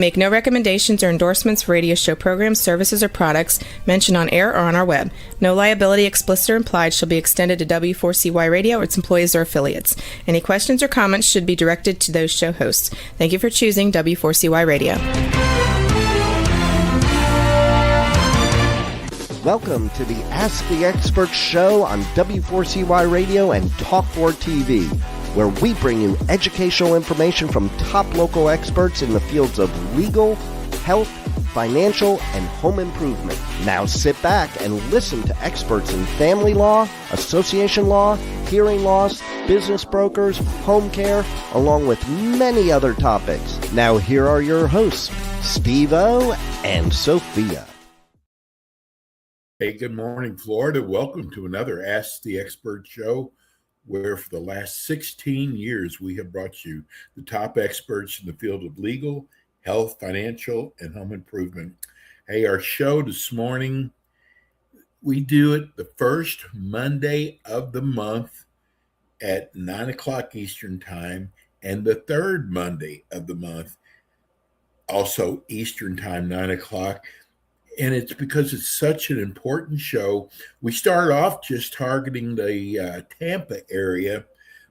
Make no recommendations or endorsements for radio show programs, services, or products mentioned on air or on our web. No liability, explicit or implied, shall be extended to W4CY Radio or its employees or affiliates. Any questions or comments should be directed to those show hosts. Thank you for choosing W4CY Radio. Welcome to the Ask the Expert show on W4CY Radio and Talk4 TV, where we bring you educational information from top local experts in the fields of legal, health, financial, and home improvement. Now sit back and listen to experts in family law, association law, hearing loss, business brokers, home care, along with many other topics. Now here are your hosts, Steve-O and Sophia. Hey, good morning, Florida. Welcome to another Ask the Expert show, where for the last 16 years we have brought you the top experts in the field of legal, health, financial, and home improvement. Hey, our show this morning, we do it the first Monday of the month at 9 o'clock Eastern Time, and the third Monday of the month, also Eastern Time, 9 o'clock. And it's because it's such an important show. We start off just targeting the Tampa area,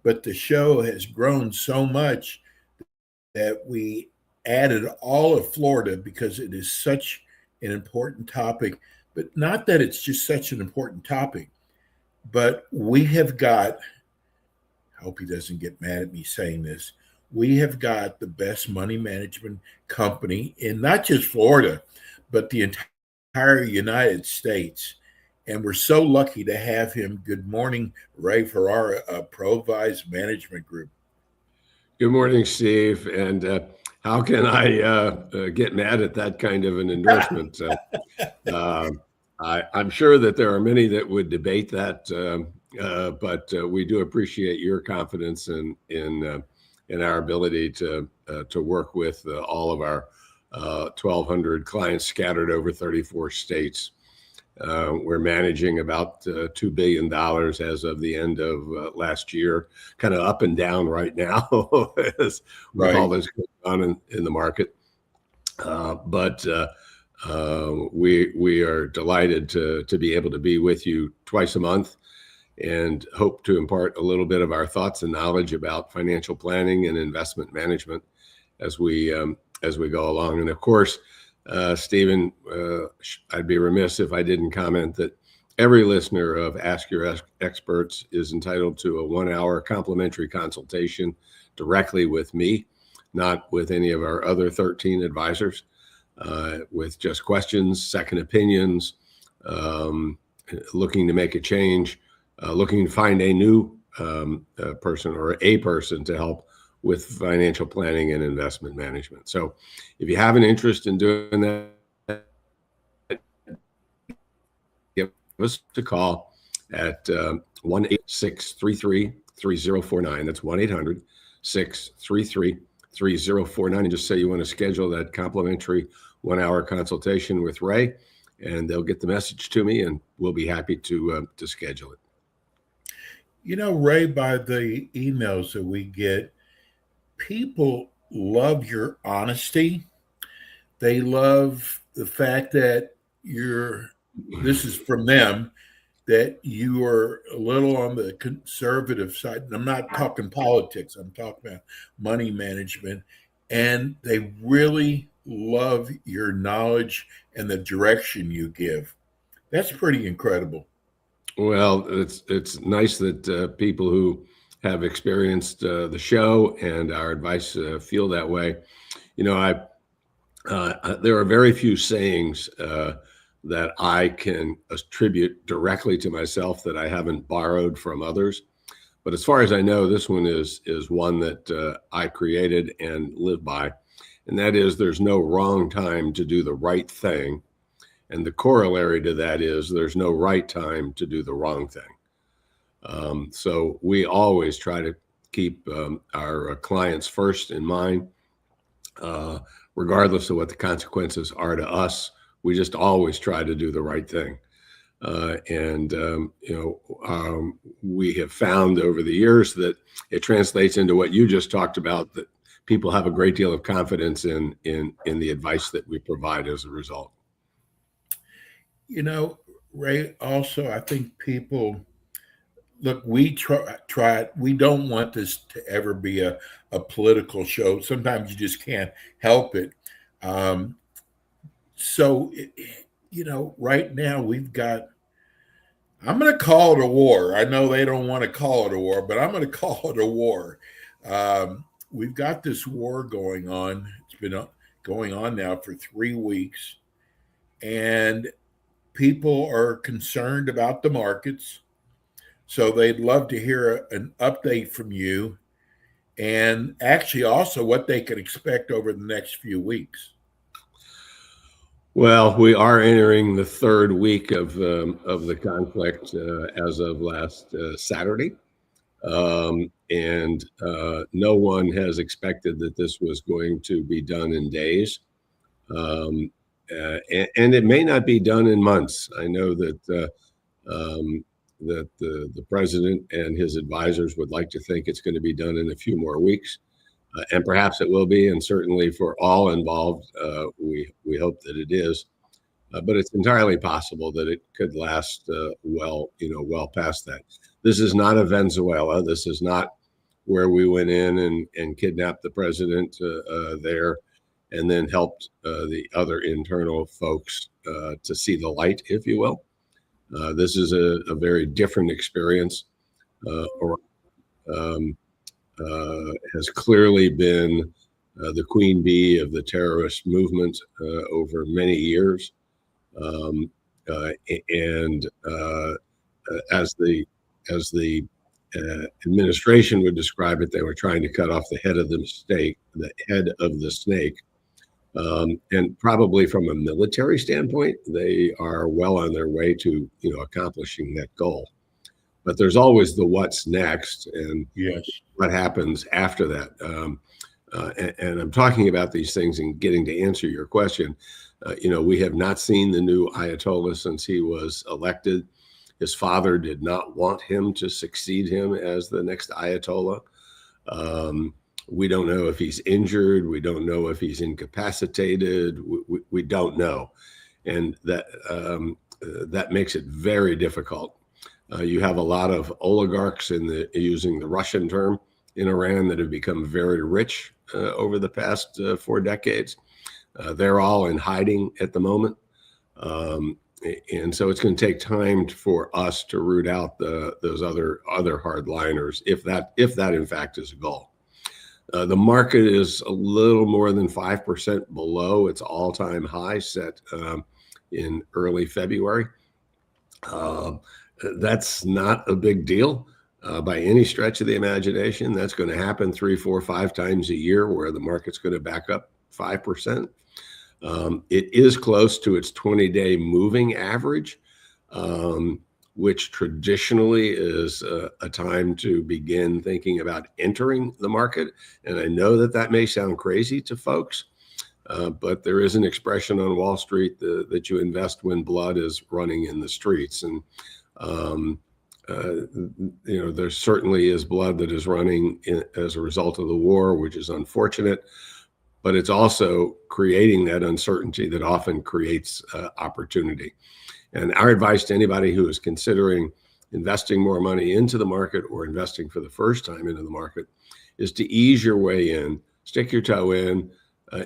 but the show has grown so much that we added all of Florida because it is such an important topic. But not that it's just such an important topic, but we have got, I hope he doesn't get mad at me saying this, we have got the best money management company in not just Florida, but the entire United States. And we're so lucky to have him. Good morning, Ray Ferrara, Provise Management Group. Good morning, Steve. And how can I get mad at that kind of an endorsement? I'm sure that there are many that would debate that, but we do appreciate your confidence in our ability to work with all of our 1,200 clients scattered over 34 states. We're managing about $2 billion as of the end of last year, kind of up and down right now with all this going on in the market. But we are delighted to be able to be with you twice a month and hope to impart a little bit of our thoughts and knowledge about financial planning and investment management as we go along. And of course, Stephen, I'd be remiss if I didn't comment that every listener of Ask Your Experts is entitled to a 1-hour complimentary consultation directly with me, not with any of our other 13 advisors, with just questions, second opinions, looking to make a change, looking to find a new person or a person to help with financial planning and investment management. So if you have an interest in doing that, give us a call at 1-866-33-3049. That's 1-800-633-3049. And just say you want to schedule that complimentary 1-hour consultation with Ray, and they'll get the message to me, and we'll be happy to schedule it. You know, Ray, by the emails that we get, people love your honesty. They love the fact that this is from them, that you are a little on the conservative side. And I'm not talking politics, I'm talking about money management. And they really love your knowledge and the direction you give. That's pretty incredible. Well, it's nice that people who have experienced the show and our advice feel that way. You know, there are very few sayings that I can attribute directly to myself that I haven't borrowed from others. But as far as I know, this one is one that I created and live by. And that is, there's no wrong time to do the right thing. And the corollary to that is there's no right time to do the wrong thing. So we always try to keep our clients first in mind, regardless of what the consequences are to us. We just always try to do the right thing. We have found over the years that it translates into what you just talked about, that people have a great deal of confidence in the advice that we provide as a result. You know, Ray, also, I think people look, we try, we don't want this to ever be a political show. Sometimes you just can't help it. Um, so, right now we've got, I'm going to call it a war. I know they don't want to call it a war, but I'm going to call it a war. We've got this war going on. It's been going on now for 3 weeks, and people are concerned about the markets. So they'd love to hear an update from you, and actually also what they can expect over the next few weeks. Well, we are entering the third week of the conflict as of last Saturday, and no one has expected that this was going to be done in days, and it may not be done in months. I know that that the president and his advisors would like to think it's going to be done in a few more weeks. And perhaps it will be, and certainly for all involved, we hope that it is. But it's entirely possible that it could last well past that. This is not a Venezuela. This is not where we went in and kidnapped the president there, and then helped the other internal folks to see the light, if you will. This is a very different experience. Has clearly been the queen bee of the terrorist movement over many years, and as the administration would describe it, they were trying to cut off the head of the snake, and probably from a military standpoint, they are well on their way to accomplishing that goal. But there's always the what's next, and yes, what happens after that. And I'm talking about these things and getting to answer your question. We have not seen the new Ayatollah since he was elected. His father did not want him to succeed him as the next Ayatollah. We don't know if he's injured. We don't know if he's incapacitated. We don't know. And that makes it very difficult. You have a lot of oligarchs using the Russian term in Iran that have become very rich over the past 4 decades. They're all in hiding at the moment. And so it's going to take time for us to root out those other hardliners, if that in fact is a goal. The market is a little more than 5% below its all-time high set in early February. That's not a big deal by any stretch of the imagination. That's going to happen 3, 4, 5 times a year where the market's going to back up 5%. It is close to its 20-day moving average, which traditionally is a time to begin thinking about entering the market. And I know that may sound crazy to folks, but there is an expression on Wall Street that you invest when blood is running in the streets. And there certainly is blood that is running as a result of the war, which is unfortunate, but it's also creating that uncertainty that often creates opportunity. And our advice to anybody who is considering investing more money into the market or investing for the first time into the market is to ease your way in, stick your toe in,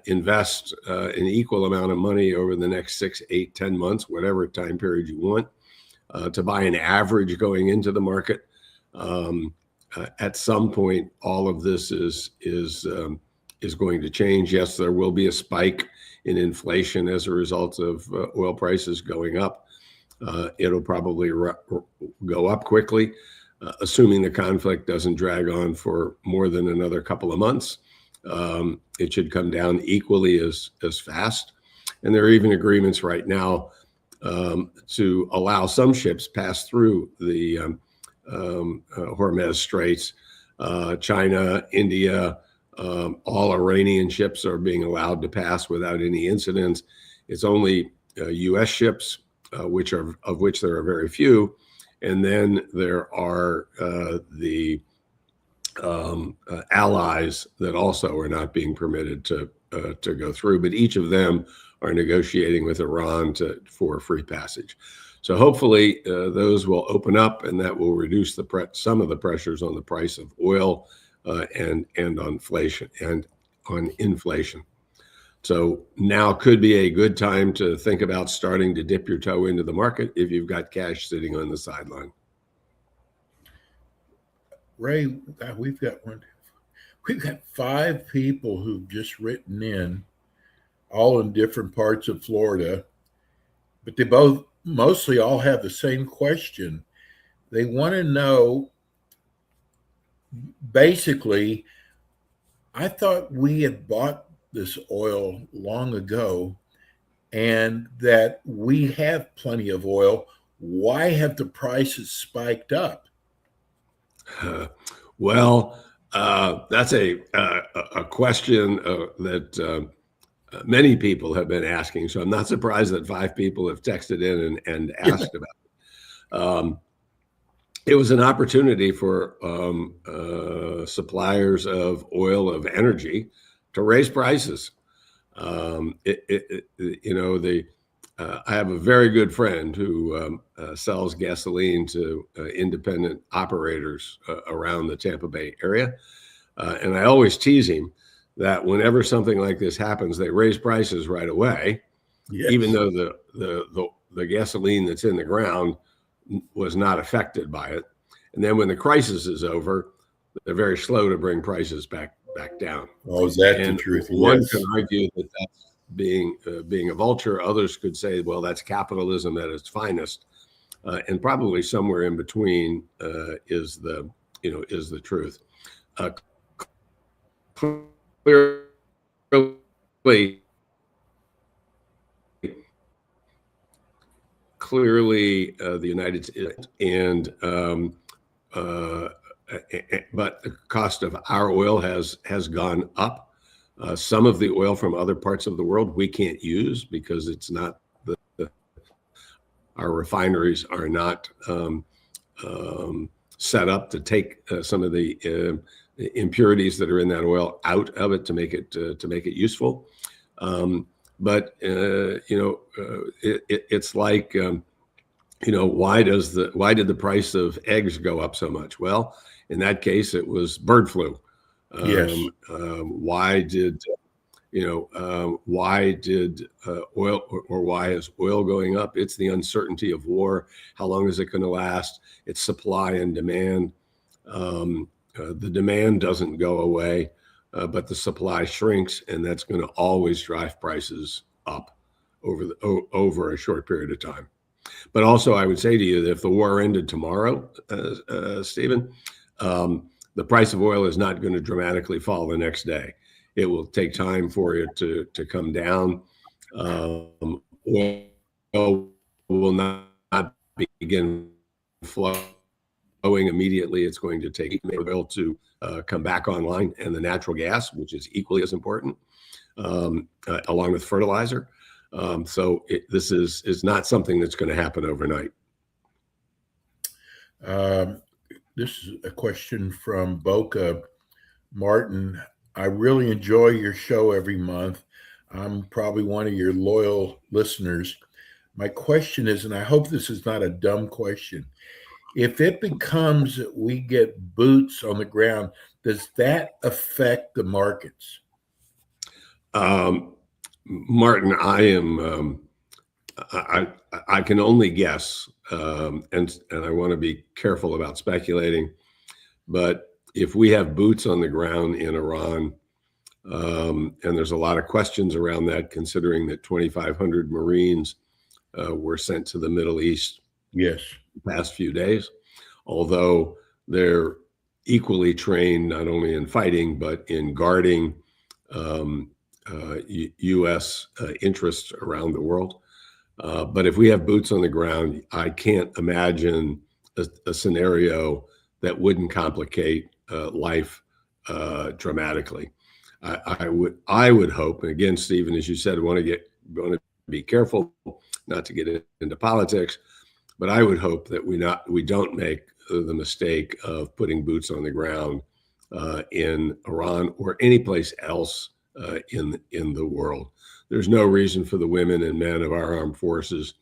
invest an equal amount of money over the next 6, 8, 10 months, whatever time period you want, to buy an average going into the market. At some point, all of this is going to change. Yes, there will be a spike in inflation as a result of oil prices going up. It'll probably go up quickly, assuming the conflict doesn't drag on for more than another couple of months. It should come down equally as fast. And there are even agreements right now to allow some ships pass through the Hormuz Straits. China, India, all Iranian ships are being allowed to pass without any incidents. It's only U.S. ships, of which there are very few, and then there are the allies that also are not being permitted to go through, but each of them are negotiating with Iran for free passage. So hopefully those will open up, and that will reduce some of the pressures on the price of oil and on inflation. So now could be a good time to think about starting to dip your toe into the market if you've got cash sitting on the sideline. Ray, we've got 5 people who've just written in, all in different parts of Florida, but they mostly all have the same question. They want to know, basically, I thought we had bought this oil long ago and that we have plenty of oil. Why have the prices spiked up? Well, that's a question that many people have been asking. So I'm not surprised that 5 people have texted in and asked about it. It was an opportunity for suppliers of oil, of energy, to raise prices. I have a very good friend who sells gasoline to independent operators around the Tampa Bay area. And I always tease him that whenever something like this happens, they raise prices right away, yes, even though the gasoline that's in the ground was not affected by it. And then when the crisis is over, they're very slow to bring prices back down. Oh, is that the truth? One can argue that that's being a vulture. Others could say, well, that's capitalism at its finest, and probably somewhere in between is the truth. Clearly, the United States and but the cost of our oil has gone up. Some of the oil from other parts of the world we can't use because it's not our refineries are not set up to take some of the impurities that are in that oil out of it to make it useful. But it's like why did the price of eggs go up so much? Well, in that case, it was bird flu. Yes. Why did oil, or why is oil going up? It's the uncertainty of war. How long is it going to last? It's supply and demand. The demand doesn't go away, but the supply shrinks, and that's going to always drive prices up over a short period of time. But also, I would say to you that if the war ended tomorrow, Stephen, the price of oil is not going to dramatically fall the next day. It will take time for it to come down. Oil will not begin flowing immediately. It's going to take oil to come back online, and the natural gas, which is equally as important, along with fertilizer. So this is not something that's going to happen overnight. This is a question from Boca Martin. I really enjoy your show every month. I'm probably one of your loyal listeners. My question is, and I hope this is not a dumb question, if it becomes that we get boots on the ground, does that affect the markets? Martin, I can only guess, and I want to be careful about speculating. But if we have boots on the ground in Iran, and there's a lot of questions around that, considering that 2,500 Marines were sent to the Middle East, yes, the past few days, although they're equally trained not only in fighting but in guarding U.S. interests around the world. But if we have boots on the ground, I can't imagine a scenario that wouldn't complicate life dramatically. I would hope, and again, Stephen, as you said, want to be careful not to get into politics, but I would hope that we don't make the mistake of putting boots on the ground in Iran or any place else in the world. There's no reason for the women and men of our armed forces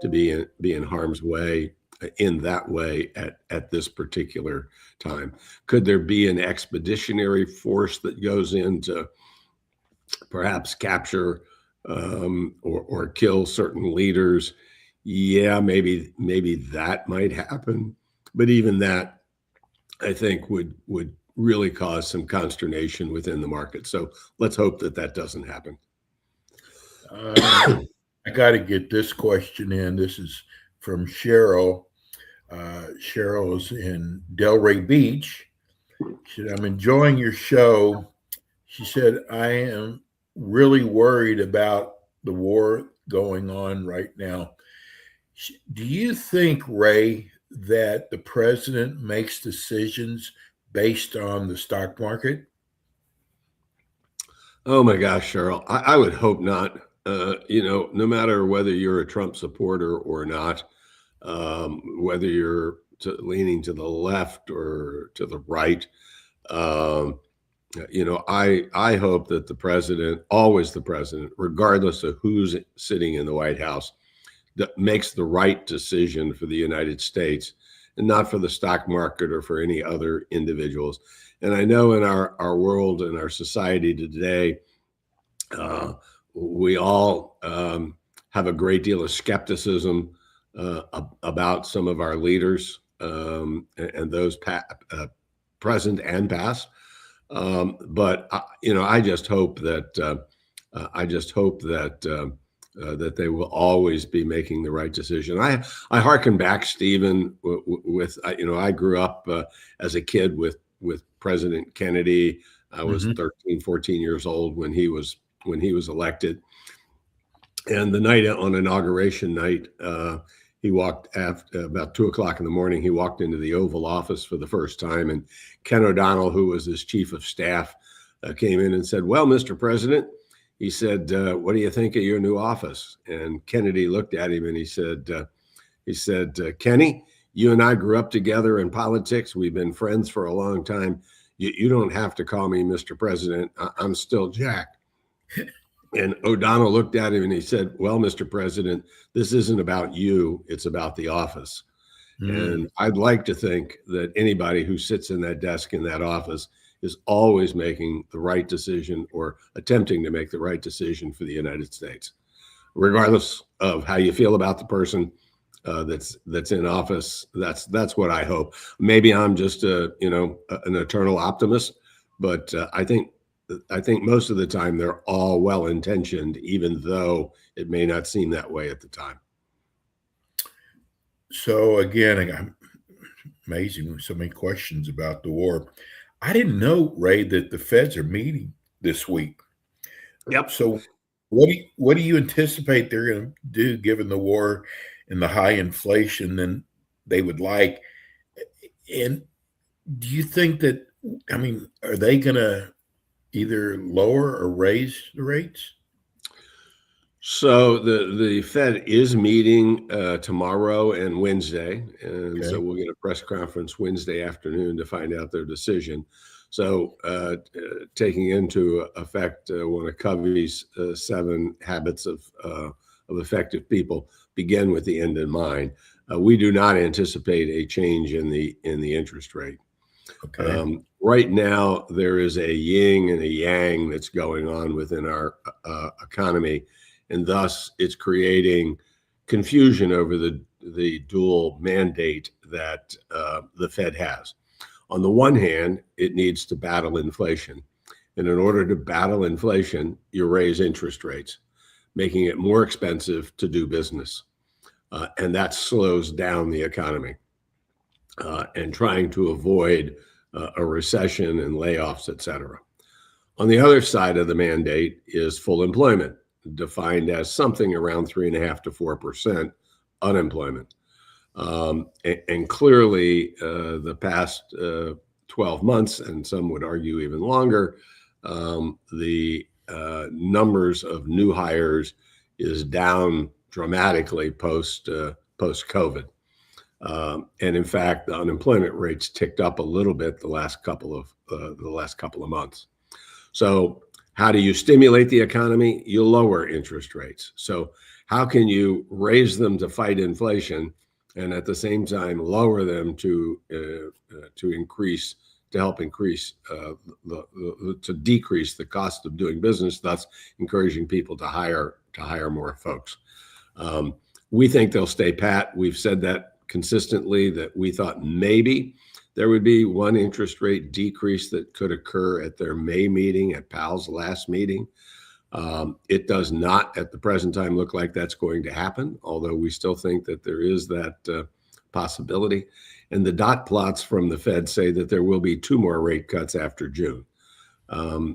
to be in harm's way in that way at this particular time. Could there be an expeditionary force that goes in to perhaps capture or kill certain leaders? Yeah, maybe that might happen, but even that, I think, would really cause some consternation within the market. So let's hope that doesn't happen. I got to get this question in. This is from Cheryl. Cheryl's in Delray Beach. She said, I'm enjoying your show. She said, I am really worried about the war going on right now. Do you think, Ray, that the president makes decisions based on the stock market? Oh my gosh, Cheryl, I would hope not. No matter whether you're a Trump supporter or not, whether you're leaning to the left or to the right, I hope that the president, always the president, regardless of who's sitting in the White House, that makes the right decision for the United States and not for the stock market or for any other individuals. And I know in our world and our society today, we all have a great deal of skepticism about some of our leaders and those present and past. But I just hope that that they will always be making the right decision. I hearken back, Stephen, with I grew up as a kid with President Kennedy. I was 13, 14 years old when he was elected. And the night on inauguration night, he walked after about 2:00 in the morning. He walked into the Oval Office for the first time, and Ken O'Donnell, who was his chief of staff, came in and said, "Well, Mr. President," he said, "what do you think of your new office?" And Kennedy looked at him and he said, "Kenny, you and I grew up together in politics. We've been friends for a long time. You don't have to call me Mr. President. I'm still Jack." And O'Donnell looked at him and he said, "Well, Mr. President, this isn't about you. It's about the office." And I'd like to think that anybody who sits in that desk in that office is always making the right decision or attempting to make the right decision for the United States, regardless of how you feel about the person that's in office. That's what I hope. Maybe I'm just an eternal optimist, but I think most of the time they're all well-intentioned, even though it may not seem that way at the time. So again, I'm amazing. So many questions about the war. I didn't know, Ray, that the feds are meeting this week. Yep. So what do you anticipate they're going to do given the war and the high inflation than they would like? And do you think that, are they going to either lower or raise the rates? So the Fed is meeting tomorrow and Wednesday, and so we'll get a press conference Wednesday afternoon to find out their decision. So taking into effect one of Covey's 7 habits of effective people, begin with the end in mind. We do not anticipate a change in the interest rate. Okay. Right now, there is a yin and a yang that's going on within our economy. And thus, it's creating confusion over the dual mandate that the Fed has. On the one hand, it needs to battle inflation. And in order to battle inflation, you raise interest rates, making it more expensive to do business. And that slows down the economy and trying to avoid a recession and layoffs, et cetera. On the other side of the mandate is full employment, defined as something around 3.5% to 4% unemployment. And clearly, the past 12 months, and some would argue even longer, the numbers of new hires is down dramatically post-COVID. And in fact, the unemployment rates ticked up a little bit the last couple of months. So how do you stimulate the economy? You lower interest rates. So how can you raise them to fight inflation and at the same time lower them to decrease the cost of doing business, thus encouraging people to hire more folks? We think they'll stay pat. We've said that consistently, that we thought maybe there would be one interest rate decrease that could occur at their May meeting, at Powell's last meeting. It does not at the present time look like that's going to happen, although we still think that there is that possibility. And the dot plots from the Fed say that there will be 2 more rate cuts after June.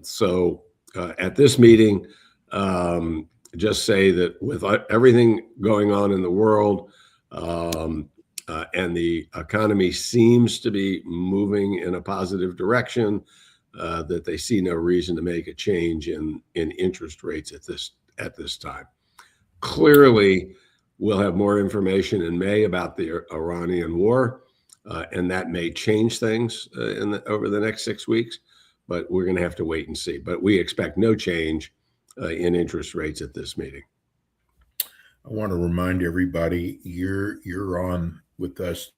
So at this meeting, just say that with everything going on in the world, and the economy seems to be moving in a positive direction, that they see no reason to make a change in interest rates at this time. Clearly, we'll have more information in May about the Iranian war, and that may change things over the next 6 weeks, but we're going to have to wait and see. But we expect no change in interest rates at this meeting. I want to remind everybody you're on with us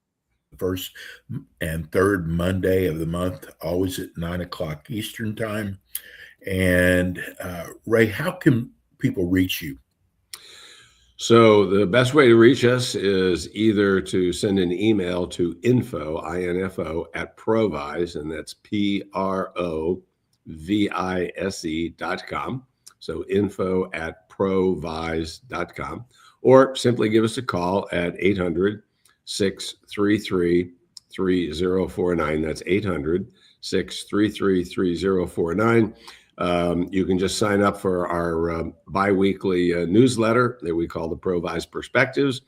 the first and third Monday of the month, always at 9:00 Eastern time. And Ray, how can people reach you? So the best way to reach us is either to send an email to info at Provise, and that's PROVISE.com. So info at Provise.com, or simply give us a call at 800-633-3049. That's 800-633-3049. You can just sign up for our biweekly newsletter that we call the Provise Perspectives.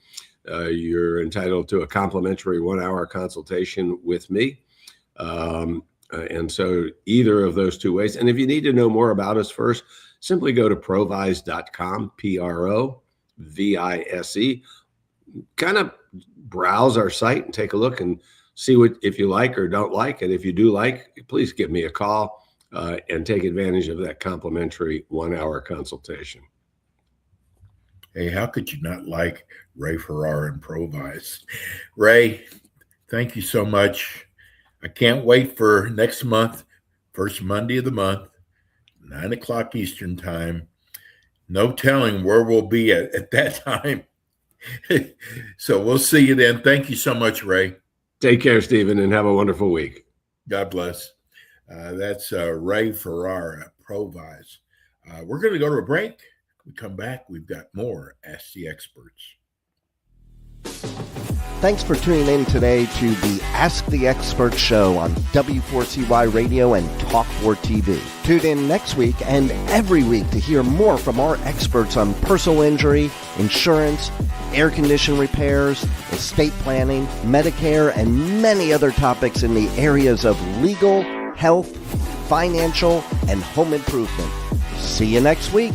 You're entitled to a complimentary 1-hour consultation with me. And so either of those 2 ways. And if you need to know more about us first, simply go to provise.com, PROVISE. Kind of browse our site and take a look and see if you like or don't like. And if you do like, please give me a call and take advantage of that complimentary 1-hour consultation. Hey, how could you not like Ray Farrar and Provise? Ray, thank you so much. I can't wait for next month, first Monday of the month, 9:00 Eastern time. No telling where we'll be at that time. So we'll see you then. Thank you so much, Ray. Take care, Stephen, and have a wonderful week. God bless. That's Ray Farrar at Provise. We're going to go to a break. When we come back, we've got more Ask the Experts. Thanks for tuning in today to the Ask the Experts show on W4CY Radio and Talk4 TV. Tune in next week and every week to hear more from our experts on personal injury, insurance, air condition repairs, estate planning, Medicare, and many other topics in the areas of legal, health, financial, and home improvement. See you next week.